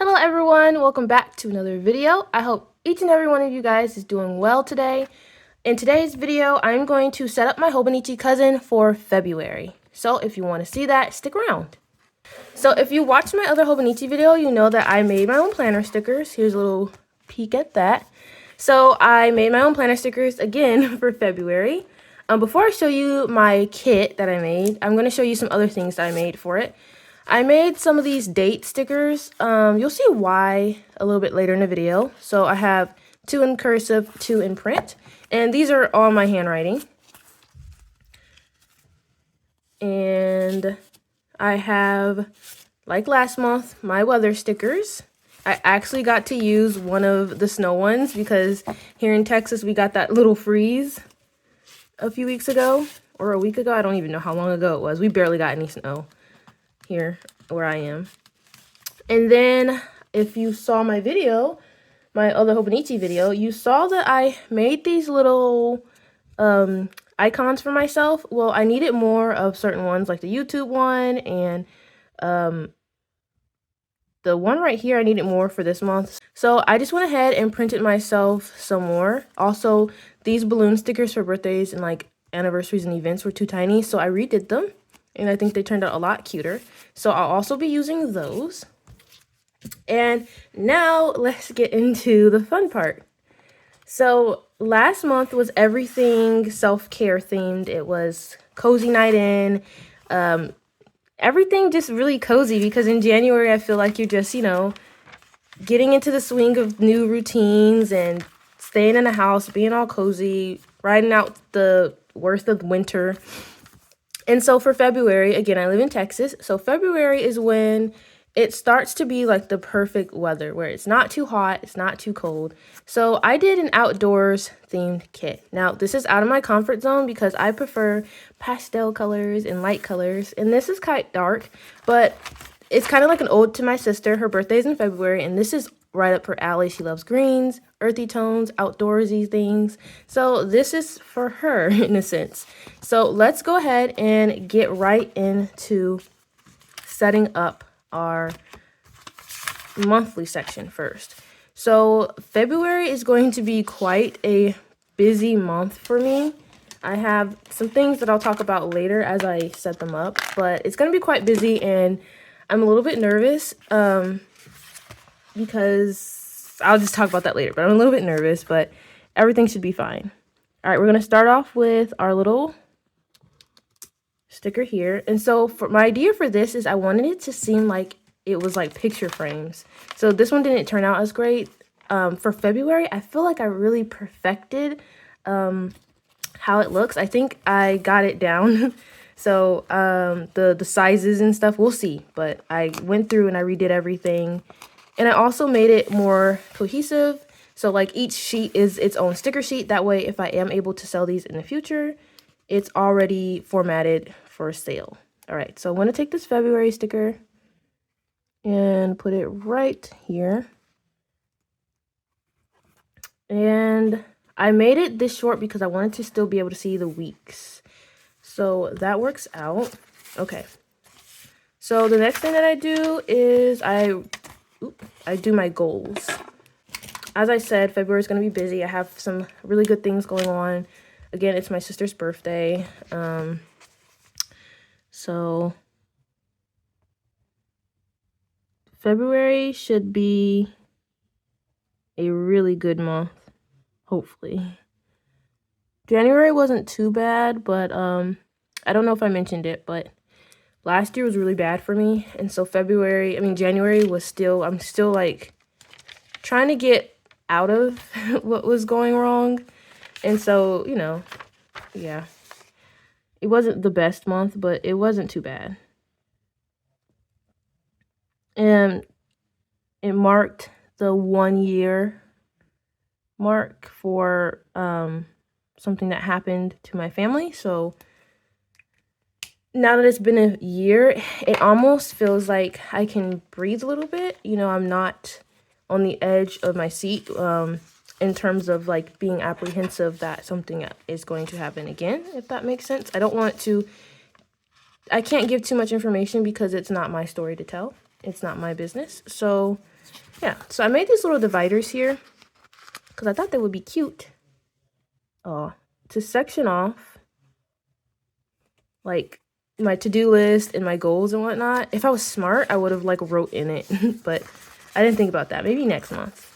Hello everyone, welcome back to another video. I hope each and every one of you guys is doing well today. In today's video, I'm going to set up my Hobonichi cousin for February. So if you want to see that, stick around. So if you watched my other Hobonichi video, you know that I made my own planner stickers. Here's a little peek at that. So I made my own planner stickers again for February. Before I show you my kit that I made, I'm going to show you some other things that I made for it. I made some of these date stickers. You'll see why a little bit later in the video. So I have 2 in cursive, 2 in print, and these are all my handwriting. And I have, like last month, my weather stickers. I actually got to use one of the snow ones because here in Texas we got that little freeze a few weeks ago, or a week ago. I don't even know how long ago it was. We barely got any snow here where I am. And then if you saw my video, my other Hobonichi video, you saw that I made these little icons for myself. Well, I needed more of certain ones, like the YouTube one, and the one right here I needed more for this month. So I just went ahead and printed myself some more. Also, these balloon stickers for birthdays and like anniversaries and events were too tiny, so I redid them. And I think they turned out a lot cuter. So I'll also be using those. And now let's get into the fun part. So last month was everything self-care themed. It was cozy night in. Everything just really cozy because in January I feel like you're just, getting into the swing of new routines and staying in the house, being all cozy, riding out the worst of winter. And so for February, again, I live in Texas, so February is when it starts to be like the perfect weather, where it's not too hot, it's not too cold. So I did an outdoors themed kit. Now, this is out of my comfort zone because I prefer pastel colors and light colors, and this is quite dark, but it's kind of like an ode to my sister. Her birthday's in February, and this is right up her alley. She loves greens, earthy tones, outdoorsy things. So this is for her in a sense. So let's go ahead and get right into setting up our monthly section first. So February is going to be quite a busy month for me. I have some things that I'll talk about later as I set them up, but it's going to be quite busy and I'm a little bit nervous because I'll just talk about that later, but I'm a little bit nervous, but everything should be fine. All right, we're going to start off with our little sticker here. And so for my idea for this is I wanted it to seem like it was like picture frames. So this one didn't turn out as great. For February, I feel like I really perfected how it looks. I think I got it down. So the sizes and stuff, we'll see. But I went through and I redid everything. And I also made it more cohesive. So like each sheet is its own sticker sheet. That way, if I am able to sell these in the future, it's already formatted for sale. All right, so I'm going to take this February sticker and put it right here. And I made it this short because I wanted to still be able to see the weeks. So that works out. Okay. So the next thing that I do is I do my goals. As I said, February is going to be busy. I have some really good things going on. Again, it's my sister's birthday. So February should be a really good month, hopefully. January wasn't too bad, but I don't know if I mentioned it, but last year was really bad for me. And so January was still, I'm still like trying to get out of what was going wrong. And so, yeah, it wasn't the best month, but it wasn't too bad. And it marked the 1 year mark for something that happened to my family. So now that it's been a year, it almost feels like I can breathe a little bit. I'm not on the edge of my seat in terms of like being apprehensive that something is going to happen again, if that makes sense. I can't give too much information because it's not my story to tell. it's not my business. So yeah, so I made these little dividers here because I thought they would be cute. To section off like my to-do list and my goals and whatnot. If I was smart, I would have like wrote in it, but I didn't think about that. Maybe next month.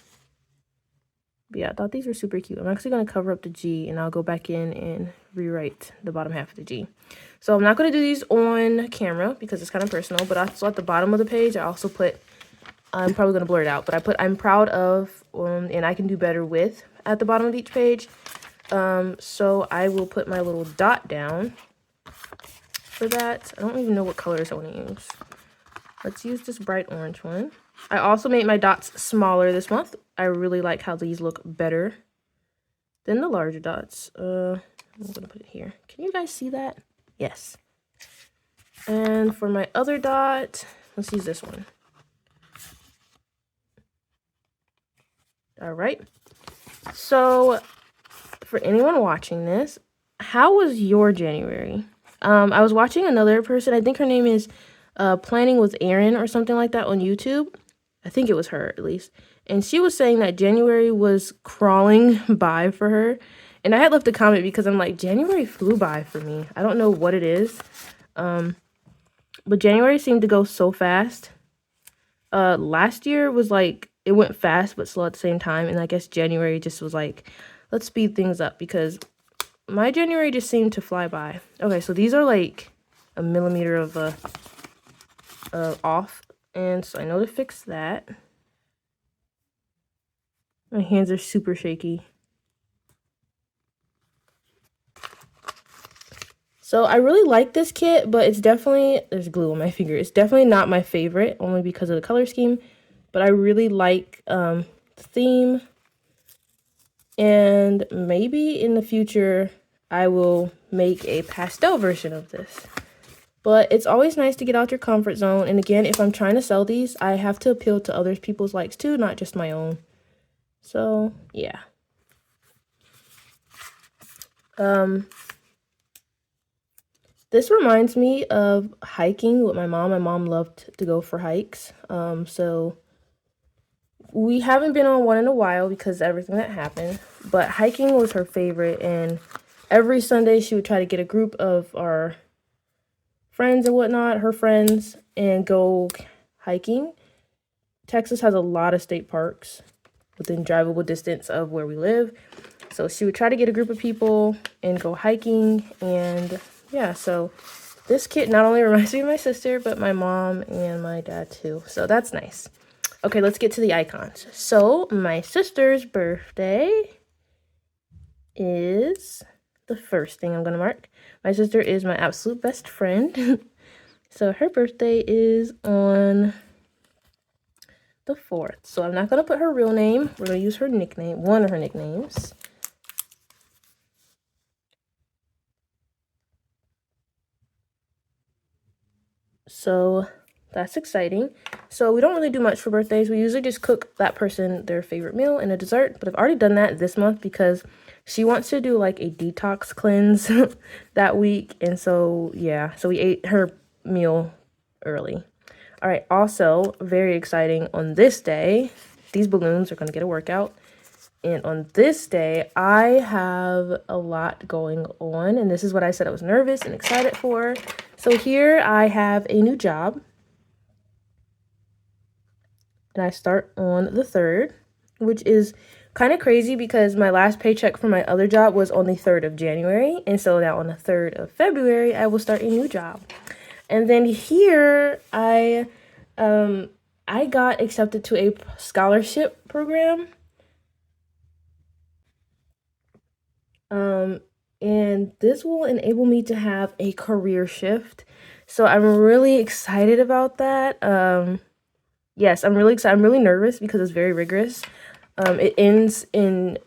But yeah, I thought these were super cute. I'm actually going to cover up the G and I'll go back in and rewrite the bottom half of the G. So I'm not going to do these on camera because it's kind of personal, but also at the bottom of the page, I also put, I'm probably going to blur it out, but I put I'm proud of and I can do better with at the bottom of each page. So I will put my little dot down for that. I don't even know what colors I want to use. Let's use this bright orange one. I also made my dots smaller this month. I really like how these look better than the larger dots. I'm gonna put it here. Can you guys see that? Yes. And for my other dot, let's use this one. All right. So for anyone watching this, how was your January? I was watching another person. I think her name is Planning with Erin or something like that on YouTube. I think it was her, at least. And she was saying that January was crawling by for her. And I had left a comment because I'm like, January flew by for me. I don't know what it is. But January seemed to go so fast. Last year was like, it went fast but slow at the same time. And I guess January just was like, let's speed things up because my January just seemed to fly by. Okay, so these are like a millimeter of off. And so I know to fix that. My hands are super shaky. So I really like this kit, but it's definitely, there's glue on my finger. It's definitely not my favorite, only because of the color scheme. But I really like the theme. And maybe in the future, I will make a pastel version of this. But it's always nice to get out your comfort zone. And again, if I'm trying to sell these, I have to appeal to other people's likes too, not just my own. So, yeah. This reminds me of hiking with my mom. My mom loved to go for hikes. So we haven't been on one in a while because of everything that happened. But hiking was her favorite. And every Sunday she would try to get a group of our friends and whatnot, her friends, and go hiking. Texas has a lot of state parks within drivable distance of where we live. So she would try to get a group of people and go hiking. And yeah, so this kit not only reminds me of my sister, but my mom and my dad too. So that's nice. Okay, let's get to the icons. So my sister's birthday is the first thing I'm going to mark. My sister is my absolute best friend. So her birthday is on the 4th. So I'm not going to put her real name. We're going to use her nickname, one of her nicknames. So that's exciting. So we don't really do much for birthdays. We usually just cook that person their favorite meal and a dessert. But I've already done that this month because she wants to do like a detox cleanse that week. And so, yeah, so we ate her meal early. All right, also very exciting on this day, these balloons are going to get a workout. And on this day, I have a lot going on. And this is what I said I was nervous and excited for. So here I have a new job. And I start on the 3rd, which is kind of crazy because my last paycheck for my other job was on the 3rd of January. And so now on the 3rd of February, I will start a new job. And then here I got accepted to a scholarship program. And this will enable me to have a career shift. So I'm really excited about that. Yes, I'm really excited. I'm really nervous because it's very rigorous. It ends in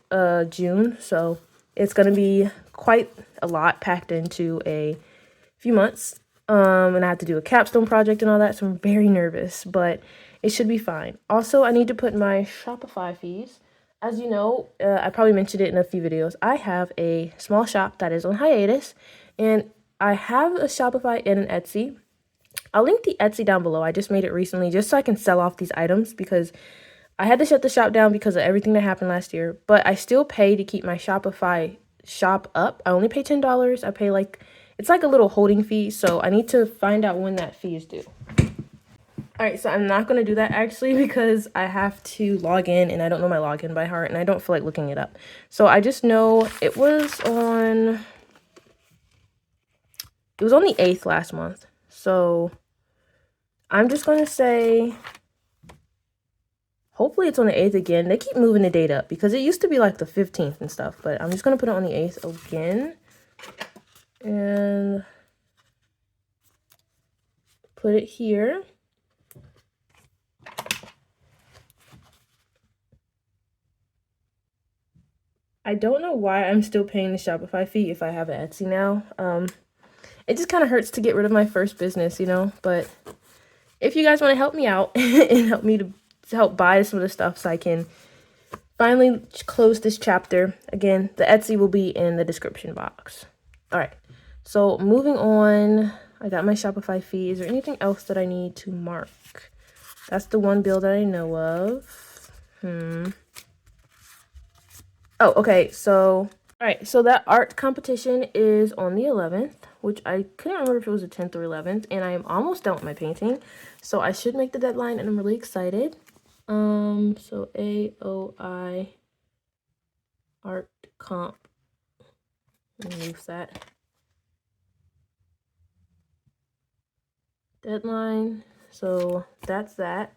June, so it's going to be quite a lot packed into a few months. And I have to do a capstone project and all that, so I'm very nervous, but it should be fine. Also, I need to put my Shopify fees. As you know, I probably mentioned it in a few videos. I have a small shop that is on hiatus, and I have a Shopify and an Etsy. I'll link the Etsy down below. I just made it recently just so I can sell off these items because I had to shut the shop down because of everything that happened last year. But I still pay to keep my Shopify shop up. I only pay $10. I pay like, it's like a little holding fee. So I need to find out when that fee is due. All right, so I'm not going to do that actually because I have to log in and I don't know my login by heart and I don't feel like looking it up. So I just know it was on the 8th last month. So I'm just going to say, hopefully it's on the 8th again. They keep moving the date up because it used to be like the 15th and stuff, but I'm just going to put it on the 8th again and put it here. I don't know why I'm still paying the Shopify fee if I have an Etsy now. It just kind of hurts to get rid of my first business, you know, but if you guys want to help me out and help me to help buy some of the stuff so I can finally close this chapter, again, the Etsy will be in the description box. All right, so moving on, I got my Shopify fee. Is there anything else that I need to mark? That's the one bill that I know of. Oh, okay, so, all right, so that art competition is on the 11th, which I couldn't remember if it was the 10th or 11th, and I am almost done with my painting, so I should make the deadline, and I'm really excited. So AOI art comp, let me move that. Deadline, so that's that.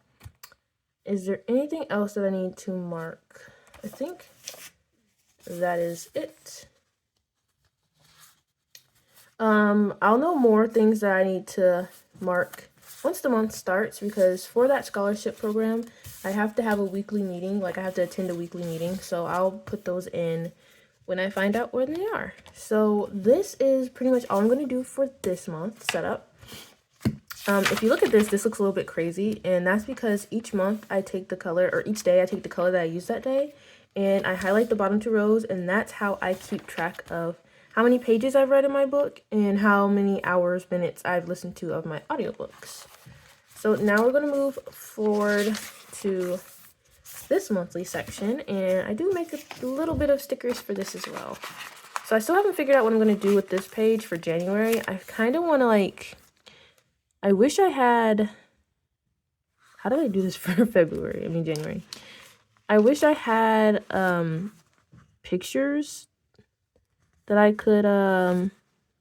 Is there anything else that I need to mark? I think that is it. I'll know more things that I need to mark once the month starts, because for that scholarship program, I have to have a weekly meeting. Like, I have to attend a weekly meeting, so I'll put those in when I find out where they are. So this is pretty much all I'm going to do for this month setup. If you look at this, this looks a little bit crazy, and that's because each month I take the color, or each day I take the color that I used that day, and I highlight the bottom 2 rows, and that's how I keep track of how many pages I've read in my book and how many hours, minutes I've listened to of my audiobooks. So now we're going to move forward to this monthly section, and I do make a little bit of stickers for this as well. So I still haven't figured out what I'm going to do with this page for January. I kind of want to, like, I wish I had, how did I do this for January? I wish I had pictures that I could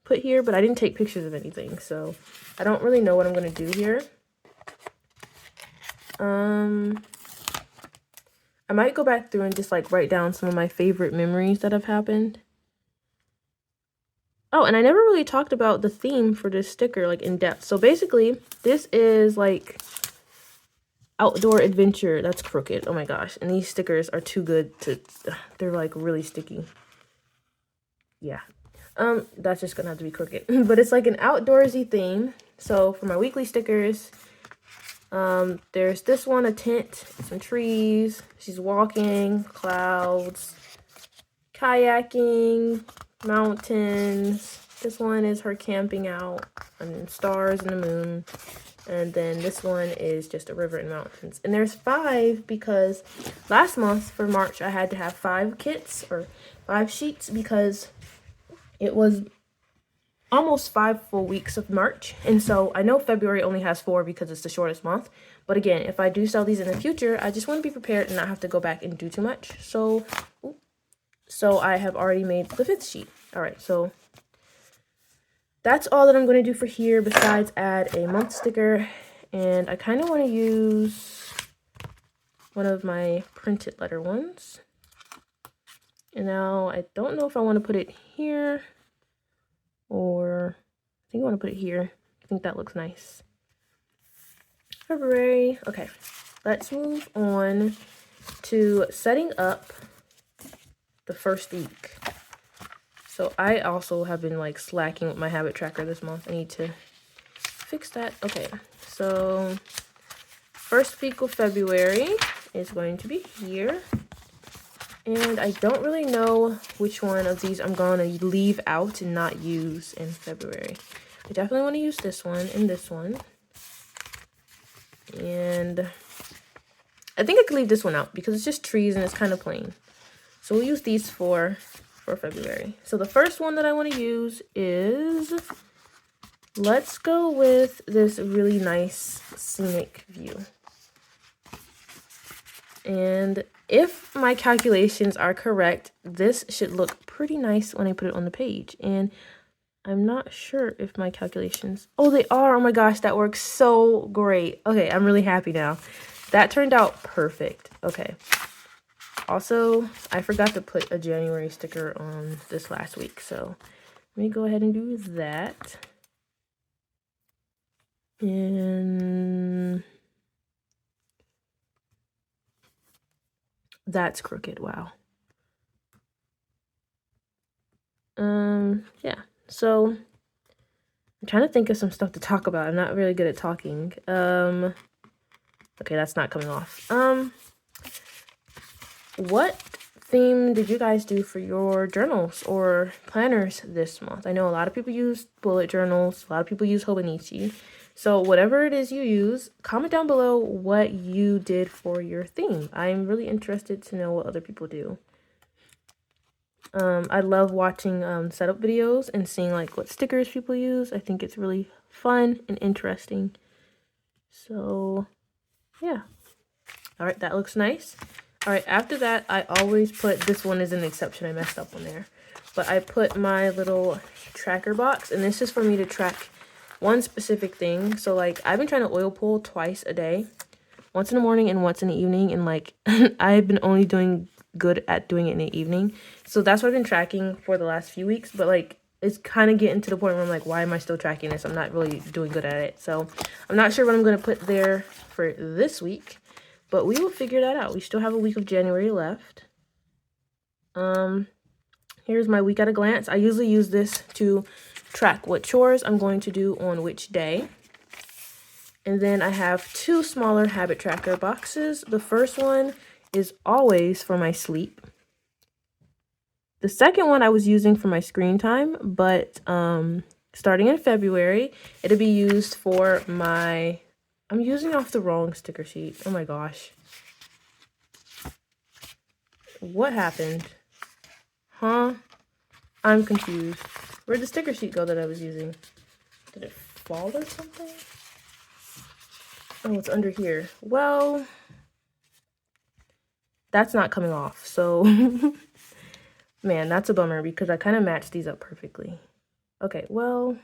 put here, but I didn't take pictures of anything, so I don't really know what I'm going to do here. I might go back through and just like write down some of my favorite memories that have happened. Oh, and I never really talked about the theme for this sticker, like, in depth. So basically, this is like outdoor adventure. That's crooked. Oh my gosh. And these stickers are too good to, they're like really sticky. Yeah. That's just gonna have to be crooked. But it's like an outdoorsy theme. So for my weekly stickers, there's this one, a tent, some trees, she's walking, clouds, kayaking, mountains. This one is her camping out, and stars and the moon. And then this one is just a river and mountains. And there's 5 because last month for March I had to have 5 kits or 5 sheets because it was almost 5 full weeks of March. And so I know February only has 4 because it's the shortest month. But again, if I do sell these in the future, I just want to be prepared and not have to go back and do too much. So I have already made the 5th sheet. All right, so that's all that I'm going to do for here besides add a month sticker. And I kind of want to use one of my printed letter ones. And now I don't know if I want to put it here or I think I want to put it here. I think that looks nice. February. Okay, let's move on to setting up the first week. So I also have been like slacking with my habit tracker this month. I need to fix that. Okay, so first week of February is going to be here. And I don't really know which one of these I'm going to leave out and not use in February. I definitely want to use this one and this one. And I think I could leave this one out because it's just trees and it's kind of plain. So we'll use these for February. So the first one that I want to use is, let's go with this really nice scenic view. And if my calculations are correct, this should look pretty nice when I put it on the page. And I'm not sure if my calculations, oh, they are. Oh my gosh, that works so great. Okay, I'm really happy now. That turned out perfect. Okay. Also, I forgot to put a January sticker on this last week, so let me go ahead and do that. And that's crooked. Wow. Yeah. So I'm trying to think of some stuff to talk about. I'm not really good at talking. Okay, that's not coming off. What theme did you guys do for your journals or planners this month? I know a lot of people use bullet journals. A lot of people use Hobonichi. So whatever it is you use, comment down below what you did for your theme. I'm really interested to know what other people do. I love watching setup videos and seeing like what stickers people use. I think it's really fun and interesting. So yeah. All right, that looks nice. All right, after that, I always put, this one is an exception, I messed up on there, but I put my little tracker box, and this is for me to track one specific thing. So like, I've been trying to oil pull twice a day, once in the morning and once in the evening, and like I've been only doing good at doing it in the evening. So that's what I've been tracking for the last few weeks, but like it's kind of getting to the point where I'm like, why am I still tracking this? I'm not really doing good at it. So I'm not sure what I'm going to put there for this week, but we will figure that out. We still have a week of January left. Here's my week at a glance. I usually use this to track what chores I'm going to do on which day. And then I have two smaller habit tracker boxes. The first one is always for my sleep. The second one I was using for my screen time, but starting in February, it'll be used for my, I'm using off the wrong sticker sheet. Oh my gosh. What happened? Huh? I'm confused. Where'd the sticker sheet go that I was using? Did it fall or something? Oh, it's under here. Well, that's not coming off. So, man, that's a bummer because I kind of matched these up perfectly. Okay, well,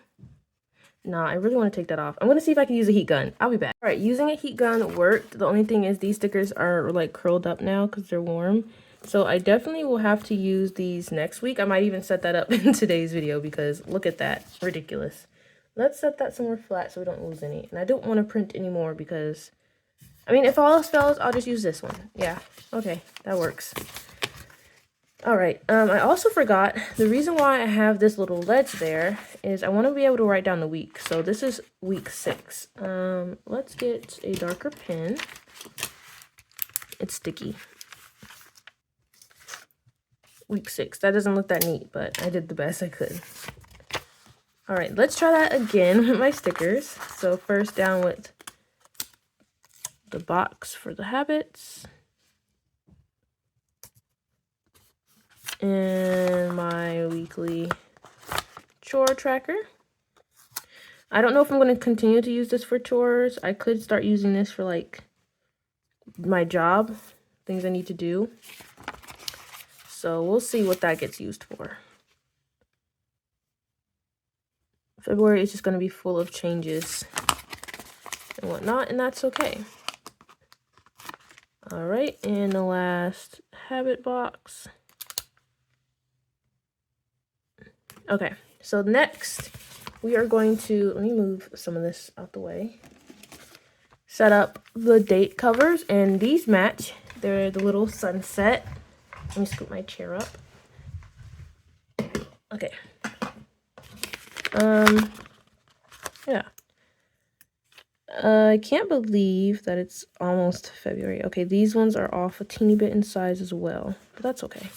nah, I really want to take that off. I'm going to see if I can use a heat gun. I'll be back. All right, using a heat gun worked. The only thing is these stickers are like curled up now because they're warm. So I definitely will have to use these next week. I might even set that up in today's video because look at that. Ridiculous. Let's set that somewhere flat so we don't lose any. And I don't want to print anymore because, I mean, if all else fails, I'll just use this one. Yeah, okay, that works. All right, I also forgot, the reason why I have this little ledge there is I want to be able to write down the week. So this is week 6. Let's get a darker pen. It's sticky. Week 6. That doesn't look that neat, but I did the best I could. All right, let's try that again with my stickers. So first down with the box for the habits. And my weekly chore tracker. I don't know if I'm going to continue to use this for chores. I could start using this for like my job, things I need to do. So we'll see what that gets used for. February is just going to be full of changes and whatnot, and that's okay. All right, and the last habit box. Okay, so next we are going to, let me move some of this out the way, set up the date covers, and these match. They're the little sunset. Let me scoop my chair up. Okay. Yeah. I can't believe that it's almost February. Okay, these ones are off a teeny bit in size as well, but that's okay.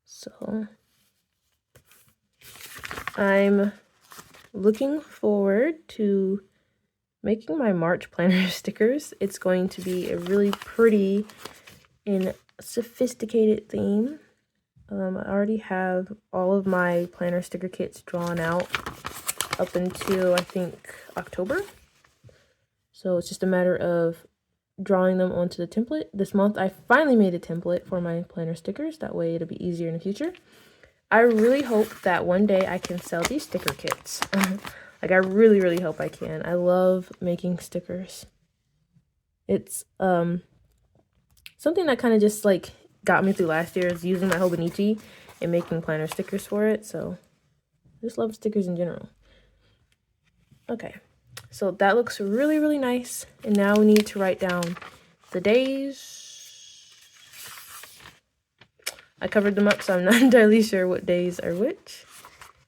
So I'm looking forward to making my March planner stickers. It's going to be a really pretty and sophisticated theme. I already have all of my planner sticker kits drawn out up until I think October. So it's just a matter of drawing them onto the template. This month I finally made a template for my planner stickers. That way it'll be easier in the future. I really hope that one day I can sell these sticker kits. Like, I really hope I can. I love making stickers. It's something that kind of just like got me through last year, is using my Hobonichi and making planner stickers for it. So I just love stickers in general. Okay, so that looks really nice. And now we need to write down the days. I covered them up, so I'm not entirely sure what days are which.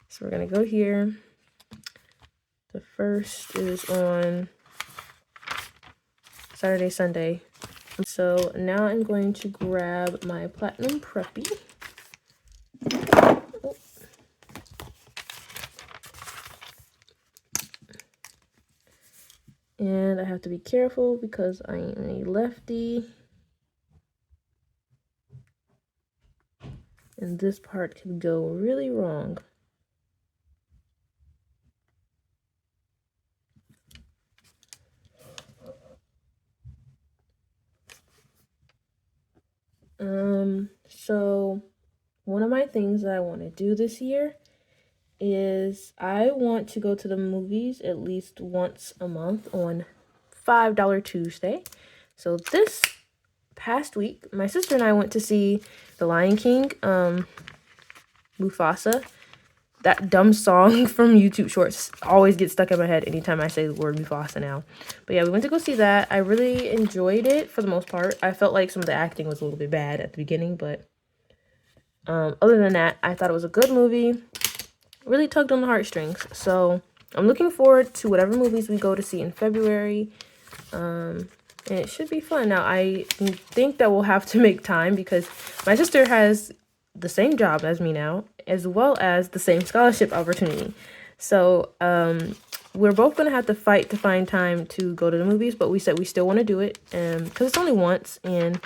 So we're gonna go here. The first is on Saturday, Sunday. So now I'm going to grab my Platinum Preppy. Oh. And I have to be careful because I am a lefty. And this part could go really wrong. So one of my things that I want to do this year is I want to go to the movies at least once a month on $5 Tuesday. So this past week, my sister and I went to see The Lion King, Mufasa. That dumb song from YouTube Shorts always gets stuck in my head anytime I say the word Mufasa now. But yeah, we went to go see that. I really enjoyed it for the most part. I felt like some of the acting was a little bit bad at the beginning, but other than that, I thought it was a good movie. Really tugged on the heartstrings. So I'm looking forward to whatever movies we go to see in February. And it should be fun. Now, I think that we'll have to make time because my sister has the same job as me now, as well as the same scholarship opportunity. So we're both going to have to fight to find time to go to the movies, but we said we still want to do it because it's only once and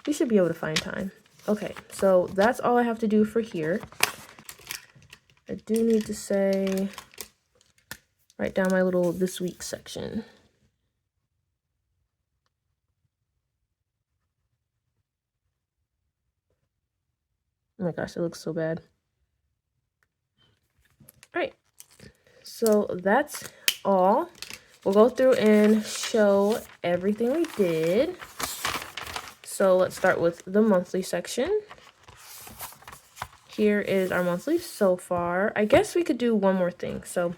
we should be able to find time. Okay, so that's all I have to do for here. I do need to write down my little this week section. Oh my gosh, it looks so bad. All right, so that's all. We'll go through and show everything we did. So let's start with the monthly section. Here is our monthly so far. I guess we could do one more thing. So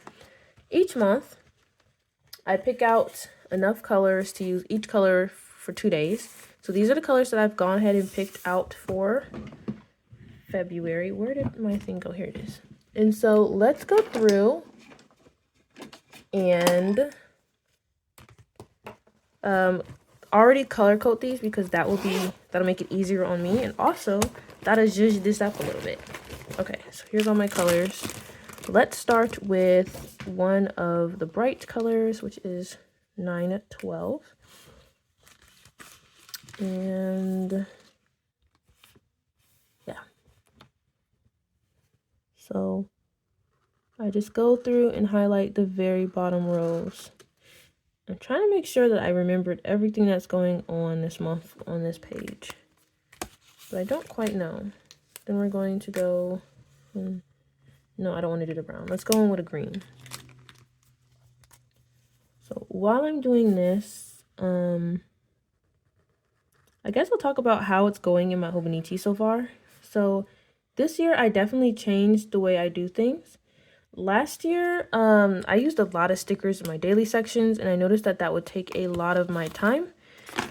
each month, I pick out enough colors to use each color for 2 days. So these are the colors that I've gone ahead and picked out for February. Where did my thing go? Here it is. And so let's go through and already color code these because that'll make it easier on me, and also that'll zhuzh this up a little bit. Okay, so here's all my colors. Let's start with one of the bright colors, which is 912. And yeah. So I just go through and highlight the very bottom rows. I'm trying to make sure that I remembered everything that's going on this month on this page, but I don't quite know. Then we're going to go, no, I don't want to do the brown. Let's go in with a green. So while I'm doing this, I guess I'll talk about how it's going in my Hobonichi so far. So this year I definitely changed the way I do things. Last year, I used a lot of stickers in my daily sections, and I noticed that that would take a lot of my time.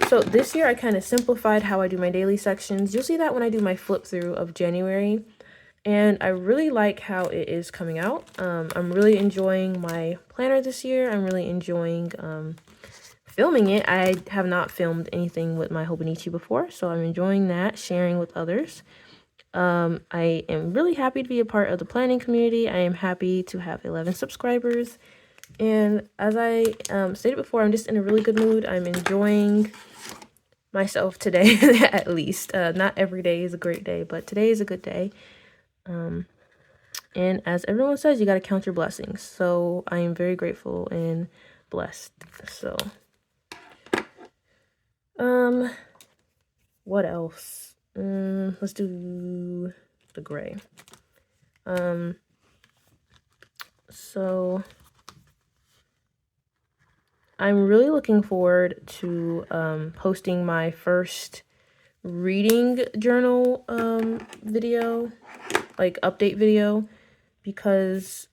So this year, I kind of simplified how I do my daily sections. You'll see that when I do my flip through of January, and I really like how it is coming out. I'm really enjoying my planner this year. I'm really enjoying filming it. I have not filmed anything with my Hobonichi before, so I'm enjoying that, sharing with others. I am really happy to be a part of the planning community. I am happy to have 11 subscribers. And as I stated before, I'm just in a really good mood. I'm enjoying myself today, at least. Not every day is a great day, but today is a good day. And as everyone says, you got to count your blessings. So I am very grateful and blessed. So, what else? Let's do the gray. So I'm really looking forward to posting my first reading journal video, like update video, because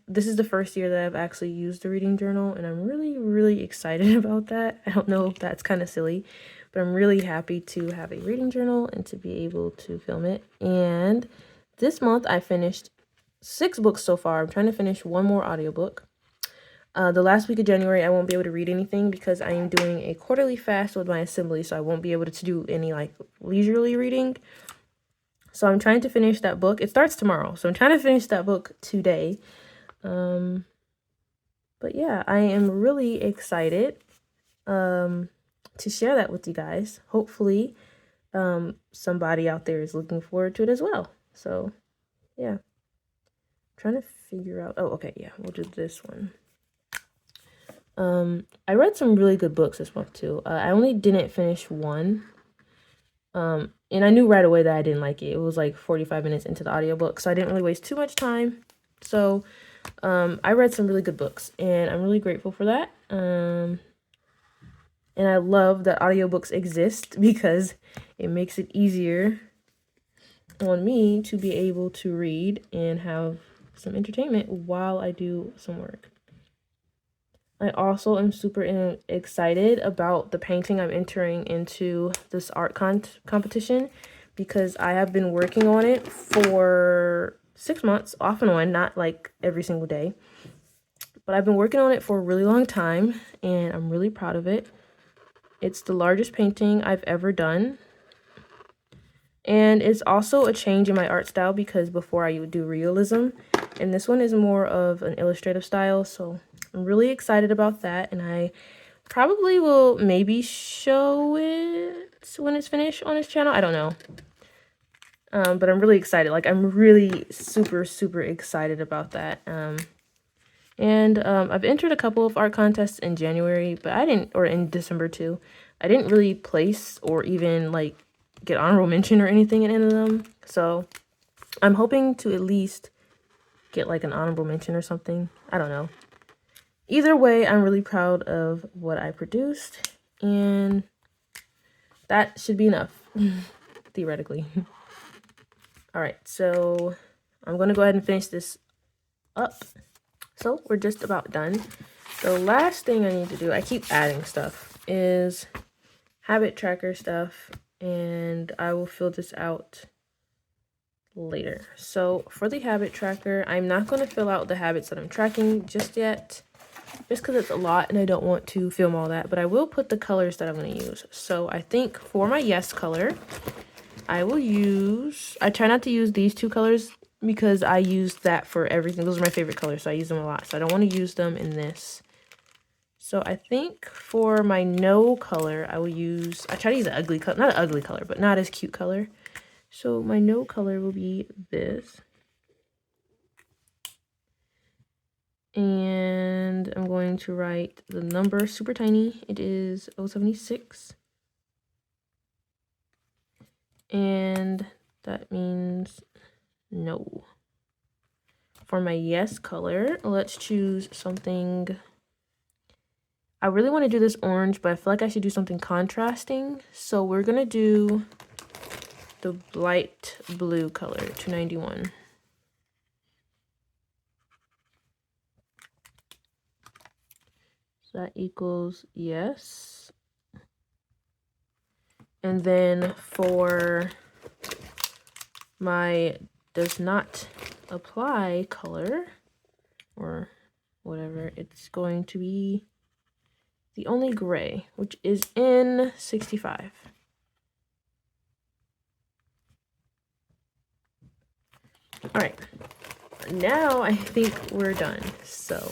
this is the first year that I've actually used a reading journal, and I'm really excited about that. I don't know if that's kind of silly, but I'm really happy to have a reading journal and to be able to film it. And this month I finished 6 books so far. I'm trying to finish 1 more audiobook. The last week of January, I won't be able to read anything because I am doing a quarterly fast with my assembly, so I won't be able to do any like leisurely reading. So I'm trying to finish that book. It starts tomorrow, so I'm trying to finish that book today. But yeah, I am really excited to share that with you guys. Hopefully, somebody out there is looking forward to it as well. So yeah, I'm trying to figure out. Oh, okay, yeah, we'll do this one. I read some really good books this month too. I only didn't finish one. And I knew right away that I didn't like it. It was like 45 minutes into the audiobook, so I didn't really waste too much time. So, I read some really good books, and I'm really grateful for that. And I love that audiobooks exist because it makes it easier on me to be able to read and have some entertainment while I do some work. I also am super excited about the painting I'm entering into this art competition because I have been working on it for 6 months, off and on, not like every single day. But I've been working on it for a really long time, and I'm really proud of it. It's the largest painting I've ever done. And it's also a change in my art style because before I would do realism, and this one is more of an illustrative style, so I'm really excited about that, and I probably will maybe show it when it's finished on his channel. I don't know. But I'm really excited. Like, I'm really super excited about that. I've entered a couple of art contests in January, but or in December too. I didn't really place or even like get honorable mention or anything in any of them. So I'm hoping to at least get like an honorable mention or something. I don't know. Either way, I'm really proud of what I produced, and that should be enough, theoretically. All right, so I'm going to go ahead and finish this up. So we're just about done. The last thing I need to do, I keep adding stuff, is habit tracker stuff, and I will fill this out later. So for the habit tracker, I'm not going to fill out the habits that I'm tracking just yet, just because it's a lot and I don't want to film all that, but I will put the colors that I'm going to use. So I think for my yes color, I try not to use these 2 colors because I use that for everything. Those are my favorite colors, so I use them a lot. So I don't want to use them in this. So I think for my no color, I try to use an ugly color, not an ugly color, but not as cute color. So my no color will be this. And I'm going to write the number super tiny. It is 076. And that means no. For my yes color, let's choose something. I really want to do this orange, but I feel like I should do something contrasting. So we're going to do the light blue color, 291. So that equals yes. And then for my does not apply color, or whatever, it's going to be the only gray, which is in 65. All right, now I think we're done. So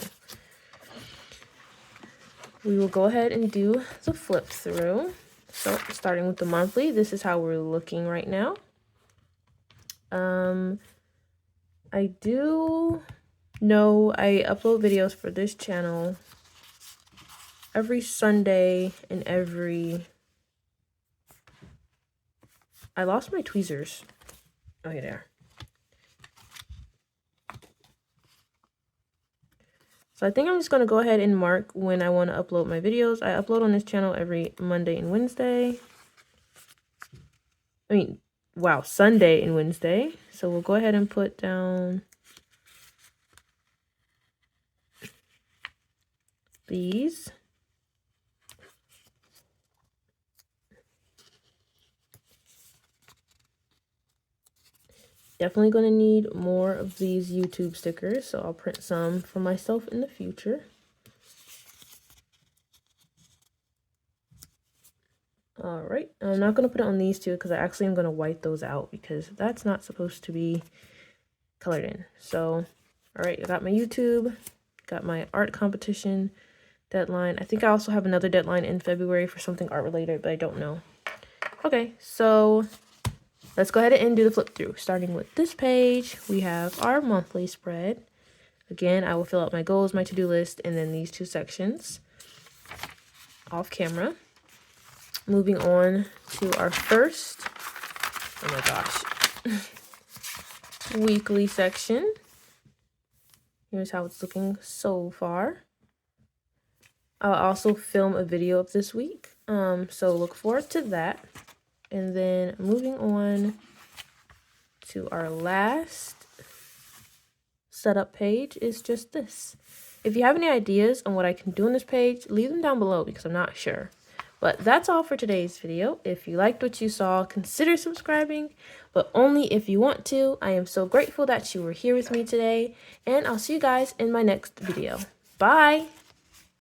we will go ahead and do the flip through. So starting with the monthly, this is how we're looking right now. I do know I upload videos for this channel every Sunday and I lost my tweezers. Oh, here they are. So I think I'm just going to go ahead and mark when I want to upload my videos. I upload on this channel every Monday and Wednesday. Sunday and Wednesday. So we'll go ahead and put down these. Definitely going to need more of these YouTube stickers, so I'll print some for myself in the future. All right, I'm not going to put it on these two because I actually am going to white those out because that's not supposed to be colored in. So, all right, I got my YouTube, got my art competition deadline. I think I also have another deadline in February for something art related, but I don't know. Okay, so let's go ahead and do the flip through. Starting with this page, we have our monthly spread. Again, I will fill out my goals, my to-do list, and then these two sections off camera. Moving on to our first, oh my gosh, weekly section. Here's how it's looking so far. I'll also film a video of this week, so look forward to that. And then moving on to our last setup page is just this. If you have any ideas on what I can do on this page, leave them down below because I'm not sure. But that's all for today's video. If you liked what you saw, consider subscribing, but only if you want to. I am so grateful that you were here with me today, and I'll see you guys in my next video. Bye!